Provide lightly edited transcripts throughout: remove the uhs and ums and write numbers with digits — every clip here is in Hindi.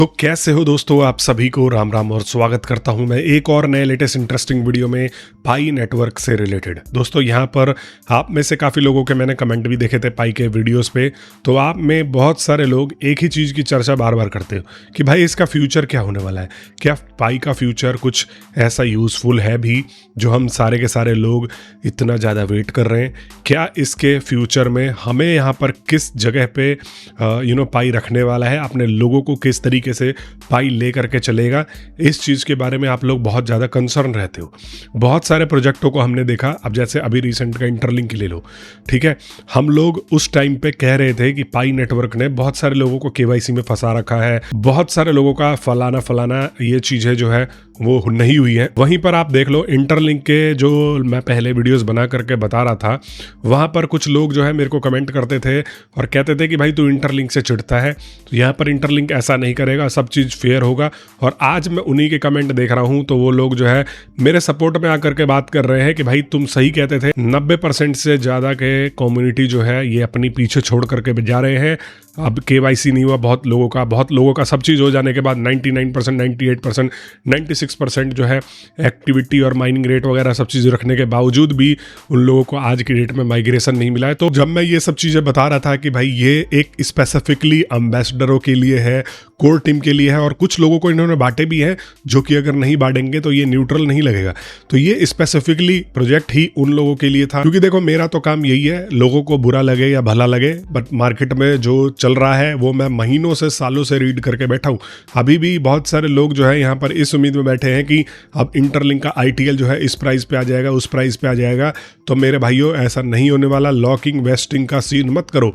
तो कैसे हो दोस्तों, आप सभी को राम राम और स्वागत करता हूं मैं एक और नए लेटेस्ट इंटरेस्टिंग वीडियो में पाई नेटवर्क से रिलेटेड। दोस्तों यहां पर आप में से काफ़ी लोगों के मैंने कमेंट भी देखे थे पाई के वीडियोस पे। तो आप में बहुत सारे लोग एक ही चीज़ की चर्चा बार बार करते हो कि भाई इसका फ्यूचर क्या होने वाला है, क्या पाई का फ्यूचर कुछ ऐसा यूज़फुल है भी जो हम सारे के सारे लोग इतना ज़्यादा वेट कर रहे हैं। क्या इसके फ्यूचर में हमें यहाँ पर किस जगह पे पाई रखने वाला है, अपने लोगों को किस तरीके से पाई लेकर के चलेगा, इस चीज़ के बारे में आप लोग बहुत ज़्यादा कंसर्न रहते हो। बहुत सारे प्रोजेक्टों को हमने देखा, अब जैसे अभी रिसेंट का इंटरलिंक ले लो, ठीक है। हम लोग उस टाइम पे कह रहे थे कि पाई नेटवर्क ने बहुत सारे लोगों को केवाईसी में फंसा रखा है, बहुत सारे लोगों का फलाना फलाना ये चीज़ें जो है वो नहीं हुई है। वहीं पर आप देख लो इंटरलिंक के जो मैं पहले वीडियोस बना करके बता रहा था, वहाँ पर कुछ लोग जो है मेरे को कमेंट करते थे और कहते थे कि भाई तू इंटरलिंक से चिढ़ता है, तो यहाँ पर इंटरलिंक ऐसा नहीं करेगा, सब चीज़ फेयर होगा। और आज मैं उन्हीं के कमेंट देख रहा हूँ, तो वो लोग जो है मेरे सपोर्ट में आकर के बात कर रहे हैं कि भाई तुम सही कहते थे, 90% से ज़्यादा के कम्युनिटी जो है ये अपनी पीछे छोड़ करके जा रहे हैं। अब केवाईसी नहीं हुआ बहुत लोगों का सब चीज़ हो जाने के बाद 99%, 98%, 96% जो है एक्टिविटी और माइनिंग रेट वगैरह सब चीज़ रखने के बावजूद भी उन लोगों को आज की डेट में माइग्रेशन नहीं मिला है। तो जब मैं ये सब चीज़ें बता रहा था कि भाई ये एक स्पेसिफिकली एम्बेसडरों के लिए है, कोर टीम के लिए है, और कुछ लोगों को इन्होंने बांटे भी हैं जो कि अगर नहीं बांटेंगे तो ये न्यूट्रल नहीं लगेगा। तो ये स्पेसिफिकली प्रोजेक्ट ही उन लोगों के लिए था, क्योंकि देखो मेरा तो काम यही है, लोगों को बुरा लगे या भला लगे, बट मार्केट में जो चल रहा है वो मैं महीनों से सालों से रीड करके बैठा हूँ। अभी भी बहुत सारे लोग जो है यहाँ पर इस उम्मीद में बैठे हैं कि अब इंटरलिंक का ITL जो है इस प्राइस पे आ जाएगा, उस प्राइस पे आ जाएगा। तो मेरे भाइयों ऐसा नहीं होने वाला। लॉकिंग वेस्टिंग का सीन मत करो।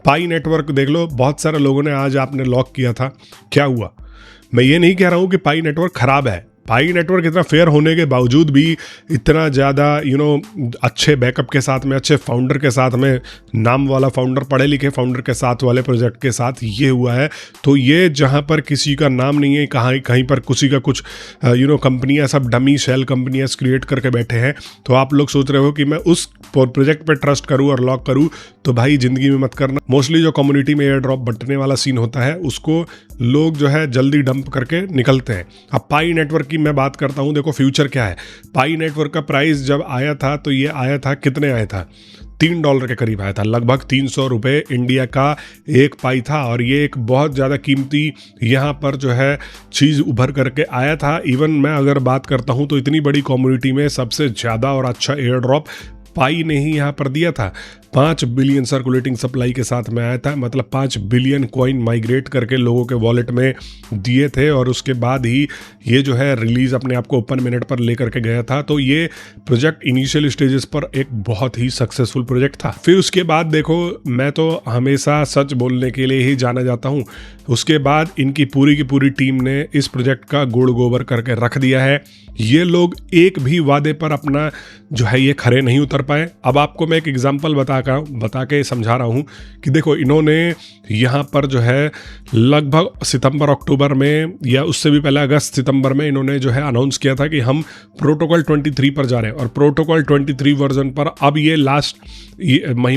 पाई नेटवर्क देख लो, बहुत सारे लोगों ने आज आपने लॉक किया था, क्या हुआ? मैं ये नहीं कह रहा हूँ कि पाई नेटवर्क खराब है। पाई नेटवर्क इतना फेयर होने के बावजूद भी इतना ज़्यादा अच्छे बैकअप के साथ में, अच्छे फाउंडर के साथ में, नाम वाला फाउंडर, पढ़े लिखे फाउंडर के साथ वाले प्रोजेक्ट के साथ ये हुआ है। तो ये जहाँ पर किसी का नाम नहीं है, कहीं पर किसी का कुछ कंपनियाँ, सब डमी शेल कंपनियाँ क्रिएट करके बैठे हैं, तो आप लोग सोच रहे हो कि मैं उस प्रोजेक्ट पर ट्रस्ट करूँ और लॉक करूँ, तो भाई ज़िंदगी में मत करना। मोस्टली जो कम्युनिटी में एयर ड्रॉप बंटने वाला सीन होता है उसको लोग जो है जल्दी डंप करके निकलते हैं। अब पाई नेटवर्क की मैं बात करता हूं, देखो फ्यूचर क्या है। पाई नेटवर्क का प्राइस जब आया था तो ये आया था, कितने आया था? $3 के करीब आया था, लगभग 300 रुपये इंडिया का एक पाई था। और ये एक बहुत ज़्यादा कीमती यहाँ पर जो है चीज़ उभर करके आया था। इवन मैं अगर बात करता हूँ तो इतनी बड़ी कम्युनिटी में सबसे ज़्यादा और अच्छा एयर ड्रॉप पाई ने ही यहाँ पर दिया था। 5 बिलियन सर्कुलेटिंग सप्लाई के साथ में आया था, मतलब 5 बिलियन कॉइन माइग्रेट करके लोगों के वॉलेट में दिए थे, और उसके बाद ही ये जो है रिलीज़ अपने आप को ओपन मिनट पर लेकर के गया था। तो ये प्रोजेक्ट इनिशियल स्टेजेस पर एक बहुत ही सक्सेसफुल प्रोजेक्ट था। फिर उसके बाद देखो, मैं तो हमेशा सच बोलने के लिए ही जाना जाता हूँ। उसके बाद इनकी पूरी की पूरी टीम ने इस प्रोजेक्ट का गुड़ गोबर करके रख दिया है। ये लोग एक भी वादे पर अपना जो है ये खरे नहीं उतर पाए। अब आपको मैं एक एग्जांपल बता के समझा रहा हूँ कि देखो, इन्होंने यहाँ पर जो है लगभग सितंबर अक्टूबर में, या उससे भी पहले अगस्त सितंबर में, इन्होंने जो है अनाउंस किया था कि हम प्रोटोकॉल 23 पर जा रहे हैं, और प्रोटोकॉल 23 वर्जन पर अब ये लास्ट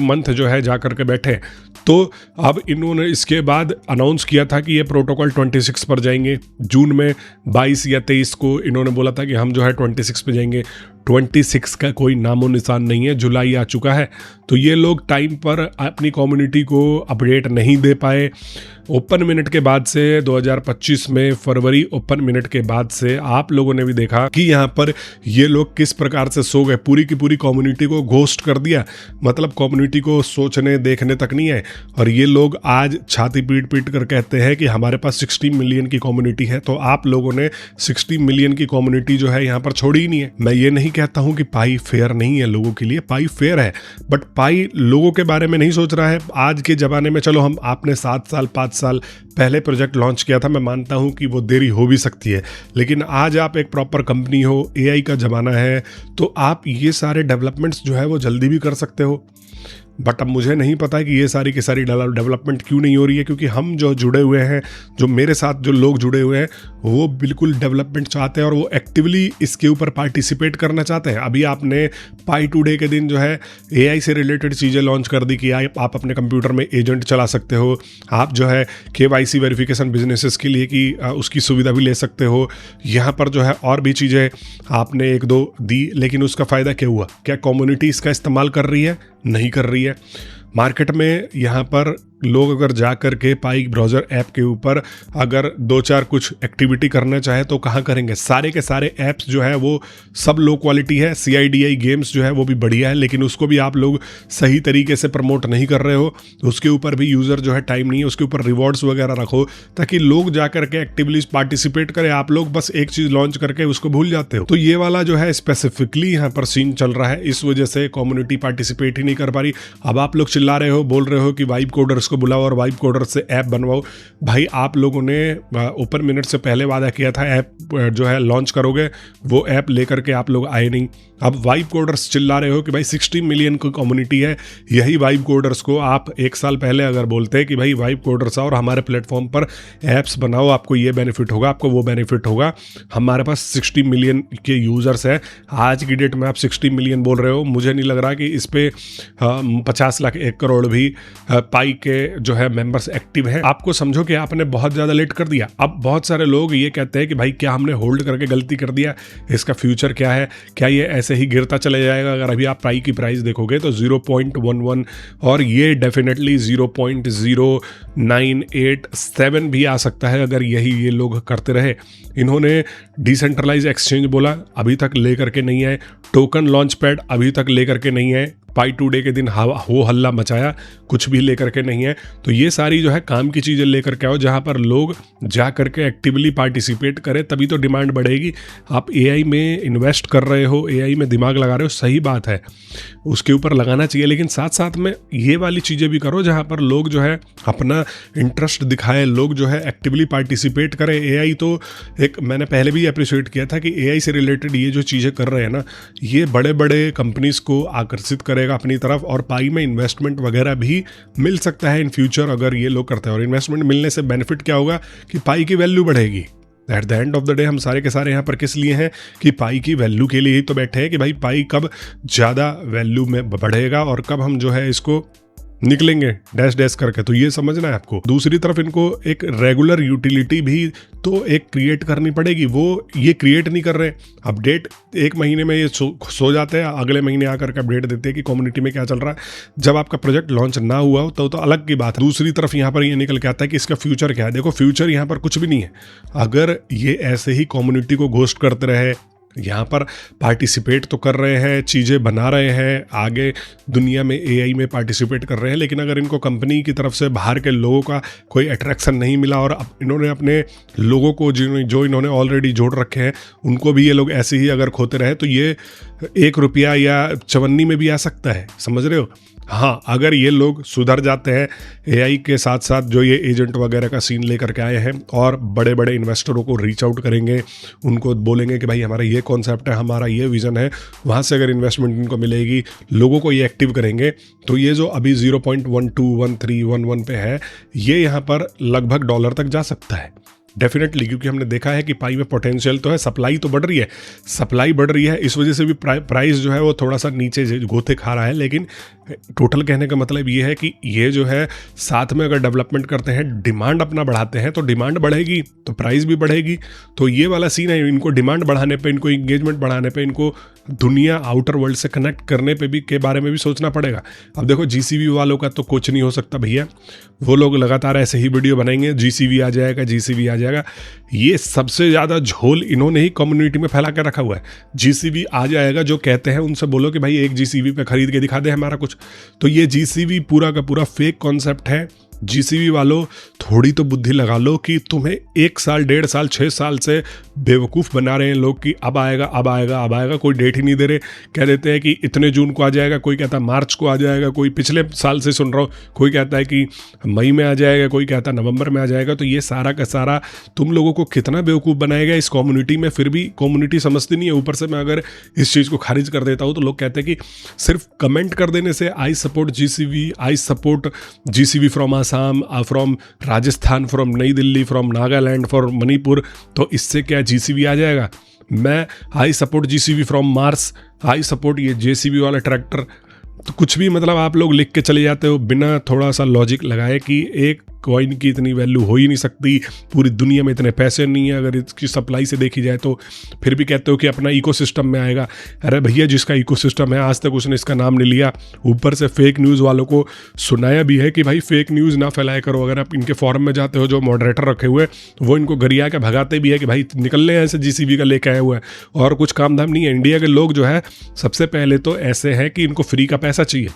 मंथ जो है जा करके बैठे। तो अब इन्होंने इसके बाद अनाउंस किया था कि ये प्रोटोकॉल 26 पर जाएंगे। जून में 22 या 23 को इन्होंने बोला था कि हम जो है 26 पे जाएंगे। 26 का कोई नामो निशान नहीं है, जुलाई आ चुका है। तो ये लोग टाइम पर अपनी कम्युनिटी को अपडेट नहीं दे पाए। ओपन मिनट के बाद से 2025 में फरवरी ओपन मिनट के बाद से आप लोगों ने भी देखा कि यहाँ पर ये लोग किस प्रकार से सो गए, पूरी की पूरी कम्युनिटी को घोस्ट कर दिया, मतलब कम्युनिटी को सोचने देखने तक नहीं है। और ये लोग आज छाती पीट पीट कर कहते हैं कि हमारे पास 60 मिलियन की कम्युनिटी है। तो आप लोगों ने 60 मिलियन की कम्युनिटी जो है यहाँ पर छोड़ी ही नहीं है। मैं ये नहीं कहता हूँ कि पाई फेयर नहीं है लोगों के लिए, पाई फेयर है, बट पाई लोगों के बारे में नहीं सोच रहा है। आज के ज़माने में, चलो हम आपने 7 साल 5 साल पहले प्रोजेक्ट लॉन्च किया था, मैं मानता हूं कि वो देरी हो भी सकती है, लेकिन आज आप एक प्रॉपर कंपनी हो, AI का ज़माना है, तो आप ये सारे डेवलपमेंट्स जो है वो जल्दी भी कर सकते हो। बट अब मुझे नहीं पता है कि ये सारी की सारी डेवलपमेंट क्यों नहीं हो रही है, क्योंकि हम जो जुड़े हुए हैं, जो मेरे साथ जो लोग जुड़े हुए हैं, वो बिल्कुल डेवलपमेंट चाहते हैं और वो एक्टिवली इसके ऊपर पार्टिसिपेट करना चाहते हैं। अभी आपने पाई टुडे के दिन जो है एआई से रिलेटेड चीज़ें लॉन्च कर दी कि आप अपने कंप्यूटर में एजेंट चला सकते हो, आप जो है केवाईसी वेरिफिकेशन बिजनेसेस के लिए कि उसकी सुविधा भी ले सकते हो। यहाँ पर जो है और भी चीज़ें आपने एक दो दी, लेकिन उसका फ़ायदा क्या हुआ? क्या कम्युनिटी इसका इस्तेमाल कर रही है? नहीं कर रही है। मार्केट में यहाँ पर लोग अगर जा कर के पाई ब्राउज़र ऐप के ऊपर अगर दो चार कुछ एक्टिविटी करना चाहे तो कहाँ करेंगे? सारे के सारे ऐप्स जो है वो सब लो क्वालिटी है। CIDI गेम्स जो है वो भी बढ़िया है, लेकिन उसको भी आप लोग सही तरीके से प्रमोट नहीं कर रहे हो, तो उसके ऊपर भी यूज़र जो है टाइम नहीं है, उसके ऊपर रिवॉर्ड्स वगैरह रखो ताकि लोग जा कर के एक्टिवली पार्टिसिपेट करें। आप लोग बस एक चीज़ लॉन्च करके उसको भूल जाते हो। तो ये वाला जो है स्पेसिफिकली यहाँ पर सीन चल रहा है, इस वजह से कम्युनिटी पार्टिसिपेट ही नहीं कर पा रही। अब आप लोग चिल्ला रहे हो, बोल रहे हो कि वाइब कोडर्स को बुलाओ और वाइब कोडर्स से ऐप बनवाओ। भाई आप लोगों ने ओपन मिनट से पहले वादा किया था ऐप जो है लॉन्च करोगे, वो ऐप लेकर के आप लोग आए नहीं। अब वाइब कोडर्स चिल्ला रहे हो कि भाई 60 मिलियन की कम्युनिटी है, यही वाइब कोडर्स को आप एक साल पहले अगर बोलते हैं कि भाई वाइब कोडर्स आओ और हमारे प्लेटफॉर्म पर ऐप्स बनाओ, आपको ये बेनिफिट होगा, आपको वो बेनिफिट होगा। हमारे पास 60 मिलियन के यूज़र्स हैं, आज की डेट में आप 60 मिलियन बोल रहे हो। मुझे नहीं लग रहा कि इस पे 50 लाख 1 करोड़ भी पाई के जो है मेंबर्स एक्टिव हैं। आपको समझो कि आपने बहुत ज़्यादा लेट कर दिया। अब बहुत सारे लोग ये कहते हैं कि भाई क्या हमने होल्ड करके गलती कर दिया, इसका फ्यूचर क्या है, क्या ये ऐसे ही गिरता चले जाएगा? अगर अभी आप पाई की प्राइस देखोगे तो 0.11 और ये डेफिनेटली 0.0987 भी आ सकता है अगर यही ये लोग करते रहे। इन्होंने डिसेंट्रलाइज एक्सचेंज बोला, अभी तक लेकर के नहीं है। टोकन लॉन्च पैड अभी तक लेकर के नहीं है। पाई टुडे के दिन हो हल्ला मचाया, कुछ भी लेकर के नहीं है। तो ये सारी जो है काम की चीज़ें लेकर के आओ जहाँ पर लोग जा करके एक्टिवली पार्टिसिपेट करें, तभी तो डिमांड बढ़ेगी। आप एआई में इन्वेस्ट कर रहे हो, एआई में दिमाग लगा रहे हो, सही बात है, उसके ऊपर लगाना चाहिए, लेकिन साथ साथ में ये वाली चीज़ें भी करो जहाँ पर लोग जो है अपना इंटरेस्ट दिखाएं, लोग जो है एक्टिवली पार्टिसिपेट करें। एआई तो एक मैंने पहले भी अप्रिशिएट किया था कि एआई से रिलेटेड ये जो चीज़ें कर रहे हैं ना, ये बड़े बड़े कंपनीज को आकर्षित करेगा अपनी तरफ, और पाई में इन्वेस्टमेंट वगैरह भी मिल सकता है इन फ्यूचर अगर ये लोग करते हैं। और इन्वेस्टमेंट मिलने से बेनिफिट क्या होगा कि पाई की वैल्यू बढ़ेगी। At the end of the day हम सारे के सारे यहाँ पर किस लिए हैं कि पाई की वैल्यू के लिए ही तो बैठे हैं कि भाई पाई कब ज़्यादा वैल्यू में बढ़ेगा और कब हम जो है इसको निकलेंगे डैश डैश करके। तो ये समझना है आपको। दूसरी तरफ इनको एक रेगुलर यूटिलिटी भी तो एक क्रिएट करनी पड़ेगी, वो ये क्रिएट नहीं कर रहे। अपडेट एक महीने में ये सो जाते हैं, अगले महीने आकर के अपडेट देते हैं कि कम्युनिटी में क्या चल रहा है। जब आपका प्रोजेक्ट लॉन्च ना हुआ हो तो अलग की बात है। दूसरी तरफ यहाँ पर ये निकल के आता है कि इसका फ्यूचर क्या है। देखो फ्यूचर यहाँ पर कुछ भी नहीं है। अगर ये ऐसे ही कम्युनिटी को घोस्ट करते रहे, यहाँ पर पार्टिसिपेट तो कर रहे हैं, चीज़ें बना रहे हैं, आगे दुनिया में एआई में पार्टिसिपेट कर रहे हैं, लेकिन अगर इनको कंपनी की तरफ से बाहर के लोगों का कोई अट्रैक्शन नहीं मिला और इन्होंने अपने लोगों को जो इन्होंने ऑलरेडी जोड़ रखे हैं उनको भी ये लोग ऐसे ही अगर खोते रहे तो ये 1 रुपया या चवन्नी में भी आ सकता है। समझ रहे हो? हाँ, अगर ये लोग सुधर जाते हैं एआई के साथ साथ जो ये एजेंट वगैरह का सीन लेकर के आए हैं और बड़े बड़े इन्वेस्टरों को रीच आउट करेंगे, उनको बोलेंगे कि भाई हमारा ये कॉन्सेप्ट है, हमारा ये विज़न है, वहाँ से अगर इन्वेस्टमेंट इनको मिलेगी, लोगों को ये एक्टिव करेंगे, तो ये जो अभी 0.121311 पे है, ये यहाँ पर लगभग डॉलर तक जा सकता है डेफिनेटली, क्योंकि हमने देखा है कि पाई में पोटेंशियल तो है, सप्लाई तो बढ़ रही है, सप्लाई बढ़ रही है, इस वजह से भी प्राइस जो है वो थोड़ा सा नीचे गोते खा रहा है। लेकिन टोटल कहने का मतलब ये है कि ये जो है साथ में अगर डेवलपमेंट करते हैं, डिमांड अपना बढ़ाते हैं, तो डिमांड बढ़ेगी तो प्राइस भी बढ़ेगी। तो ये वाला सीन है, इनको डिमांड बढ़ाने पे, इनको इंगेजमेंट बढ़ाने पे, इनको दुनिया आउटर वर्ल्ड से कनेक्ट करने पे भी के बारे में भी सोचना पड़ेगा। अब देखो जीसीबी वालों का तो कुछ नहीं हो सकता भैया, वो लोग लगातार ऐसे ही वीडियो बनाएंगे, जीसीबी आ जाएगा, जीसीबी आ जाएगा। ये सबसे ज़्यादा झोल इन्होंने ही कम्युनिटी में फैला कर रखा हुआ है। जीसीबी आ जाएगा, जो कहते हैं उनसे बोलो कि भाई एक जीसीबी पे खरीद के दिखा दे हमारा कुछ। तो ये जीसीबी पूरा का पूरा फेक कॉन्सेप्ट है, जीसीबी वालों थोड़ी तो बुद्धि लगा लो कि तुम्हें 1 साल 1.5 साल 6 साल से बेवकूफ़ बना रहे हैं लोग कि अब आएगा अब आएगा अब आएगा, कोई डेट ही नहीं दे रहे। कह देते हैं कि इतने जून को आ जाएगा, कोई कहता है मार्च को आ जाएगा, कोई पिछले साल से सुन रहा हूँ, कोई कहता है कि मई में आ जाएगा, कोई कहता है नवंबर में आ जाएगा। तो ये सारा का सारा तुम लोगों को कितना बेवकूफ़ बनाएगा इस कम्युनिटी में, फिर भी कम्युनिटी समझती नहीं है। ऊपर से मैं अगर इस चीज़ को खारिज कर देता हूँ तो लोग कहते हैं कि सिर्फ कमेंट कर देने से I support GCB, I support GCB from Assam, from Rajasthan, from नई दिल्ली, फ्रॉम नागालैंड, फ्रॉम मणिपुर, तो इससे क्या जीसीबी आ जाएगा। मैं I support GCB from Mars, I support ये जेसीबी वाला ट्रैक्टर, तो कुछ भी मतलब आप लोग लिख के चले जाते हो बिना थोड़ा सा लॉजिक लगाए कि एक कॉइन की इतनी वैल्यू हो ही नहीं सकती, पूरी दुनिया में इतने पैसे नहीं है अगर इसकी सप्लाई से देखी जाए तो। फिर भी कहते हो कि अपना इकोसिस्टम में आएगा। अरे भैया, जिसका इकोसिस्टम है आज तक उसने इसका नाम नहीं लिया। ऊपर से फेक न्यूज़ वालों को सुनाया भी है कि भाई फेक न्यूज़ ना फैलाया करो। अगर आप इनके फॉरम में जाते हो, जो मॉडरेटर रखे हुए वो इनको गरिया के भगाते भी है कि भाई निकलने ऐसे जीसीबी का लेके आया हुआ है, और कुछ काम धाम नहीं है। इंडिया के लोग जो है सबसे पहले तो ऐसे हैं कि इनको फ्री का पैसा चाहिए।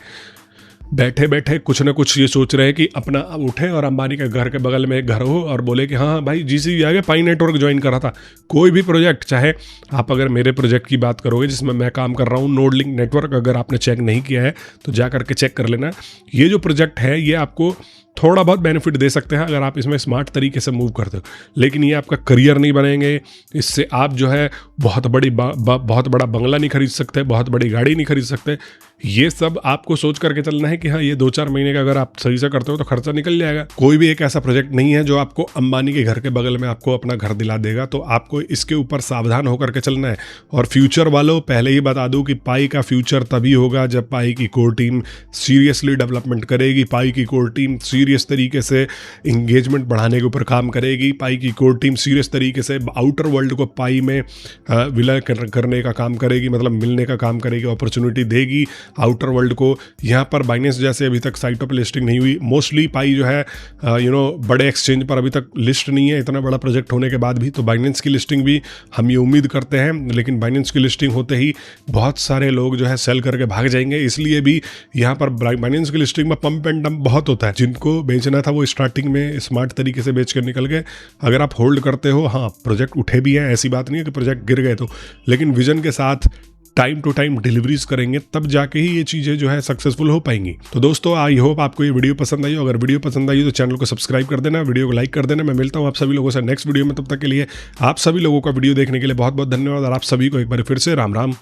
बैठे बैठे कुछ ना कुछ ये सोच रहे हैं कि अपना उठे और अंबानी के घर के बगल में एक घर हो और बोले कि हाँ भाई जीसीबी आ गया, पाई नेटवर्क ज्वाइन करा था। कोई भी प्रोजेक्ट, चाहे आप अगर मेरे प्रोजेक्ट की बात करोगे जिसमें मैं काम कर रहा हूँ, नोड लिंक नेटवर्क, अगर आपने चेक नहीं किया है तो जा करके चेक कर लेना। ये जो प्रोजेक्ट है ये आपको थोड़ा बहुत बेनिफिट दे सकते हैं अगर आप इसमें स्मार्ट तरीके से मूव करते हो, लेकिन ये आपका करियर नहीं बनेंगे। इससे आप जो है बहुत बड़ा बंगला नहीं खरीद सकते, बहुत बड़ी गाड़ी नहीं खरीद सकते। ये सब आपको सोच करके चलना है कि हाँ ये 2-4 महीने का अगर आप सही से करते हो तो खर्चा निकल जाएगा। कोई भी एक ऐसा प्रोजेक्ट नहीं है जो आपको अंबानी के घर के बगल में आपको अपना घर दिला देगा, तो आपको इसके ऊपर सावधान होकर के चलना है। और फ्यूचर वालों, पहले ही बता दूं कि पाई का फ्यूचर तभी होगा जब पाई की कोर टीम सीरियसली डेवलपमेंट करेगी, पाई की कोर टीम सीरियस तरीके से इंगेजमेंट बढ़ाने के ऊपर काम करेगी, पाई की कोर टीम सीरियस तरीके से आउटर वर्ल्ड को पाई में विलय करने का काम करेगी, मतलब मिलने का काम करेगी, अपॉर्चुनिटी देगी आउटर वर्ल्ड को। यहाँ पर बाइनेंस जैसे अभी तक साइटों पर लिस्टिंग नहीं हुई। मोस्टली पाई जो है बड़े एक्सचेंज पर अभी तक लिस्ट नहीं है, इतना बड़ा प्रोजेक्ट होने के बाद भी। तो बाइनेंस की लिस्टिंग भी हम ये उम्मीद करते हैं, लेकिन बाइनेंस की लिस्टिंग होते ही बहुत सारे लोग जो है सेल करके भाग जाएंगे। इसलिए भी यहाँ पर बाइनेंस की लिस्टिंग में पंप एंड डंप बहुत होता है। जिनको बेचना था वो स्टार्टिंग में स्मार्ट तरीके से बेच कर निकल गए। अगर आप होल्ड करते हो, हाँ प्रोजेक्ट उठे भी हैं, ऐसी बात नहीं है कि प्रोजेक्ट गिर गए तो, लेकिन विजन के साथ टाइम टू टाइम डिलीवरीज करेंगे तब जाके ही ये चीज़ें जो है सक्सेसफुल हो पाएंगी। तो दोस्तों, आई होप आपको ये वीडियो पसंद आई हो। अगर वीडियो पसंद आई हो तो चैनल को सब्सक्राइब कर देना, वीडियो को लाइक कर देना। मैं मिलता हूँ आप सभी लोगों से नेक्स्ट वीडियो में। तब तक के लिए आप सभी लोगों का वीडियो देखने के लिए बहुत बहुत धन्यवाद, और आप सभी को एक बार फिर से राम राम।